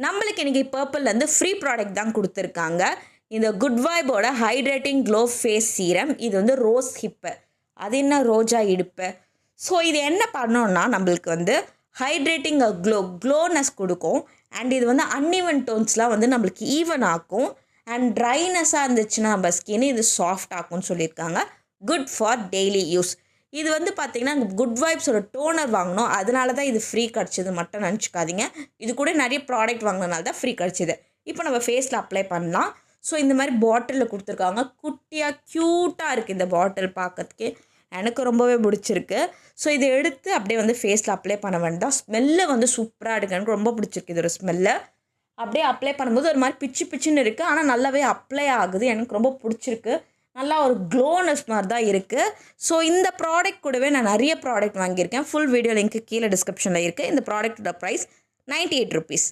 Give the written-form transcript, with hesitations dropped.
நம்மளுக்கு இன்றைக்கி பர்பிள்லேருந்து free product தான் கொடுத்துருக்காங்க. இந்த குட் வைபோட ஹைட்ரேட்டிங் க்ளோ ஃபேஸ் சீரம். இது வந்து ரோஸ் ஹிப்பு, அது என்ன ரோஜா இடுப்பு. ஸோ இது என்ன பண்ணோன்னா நம்மளுக்கு வந்து ஹைட்ரேட்டிங் க்ளோனஸ் கொடுக்கும். அண்ட் இது வந்து அன்இவன் டோன்ஸ்லாம் வந்து நம்மளுக்கு ஈவன் ஆக்கும். அண்ட் ட்ரைனஸாக இருந்துச்சுன்னா நம்ம ஸ்கின் இது சாஃப்ட் ஆக்கும்னு சொல்லியிருக்காங்க. Good for daily use. இது வந்து பார்த்திங்கன்னா குட் வைப்ஸோட டோனர் வாங்கினோம், அதனால தான் இது ஃப்ரீ கிடச்சிது மட்டும் நினச்சிக்காதீங்க. இது கூட நிறைய ப்ராடக்ட் வாங்கினதுனால தான் ஃப்ரீ கிடச்சிது. இப்போ நம்ம ஃபேஸில் அப்ளை பண்ணலாம். ஸோ இந்த மாதிரி பாட்டிலில் கொடுத்துருக்காங்க. குட்டியாக க்யூட்டாக இருக்குது இந்த பாட்டில் பார்க்கறதுக்கே, எனக்கு ரொம்பவே பிடிச்சிருக்கு. ஸோ இதை எடுத்து அப்படியே வந்து ஃபேஸில் அப்ளை பண்ண வேண்டாம். ஸ்மெல்லு வந்து சூப்பராக இருக்குது, எனக்கு ரொம்ப பிடிச்சிருக்கு இதோட ஸ்மெல்லு. அப்படியே அப்ளை பண்ணும்போது ஒரு மாதிரி பிச்சு பிச்சுன்னு இருக்குது, ஆனால் நல்லாவே அப்ளை ஆகுது. எனக்கு ரொம்ப பிடிச்சிருக்கு. நல்லா ஒரு க்ளோனஸ் மாதிரி தான் இருக்குது. ஸோ இந்த ப்ராடக்ட் கூடவே நான் நிறைய ப்ராடக்ட் வாங்கியிருக்கேன். ஃபுல் வீடியோ லிங்க்கு கீழே டிஸ்கிரிப்ஷனில் இருக்குது. இந்த ப்ராடக்ட்டோட ப்ரைஸ் 98 rupees.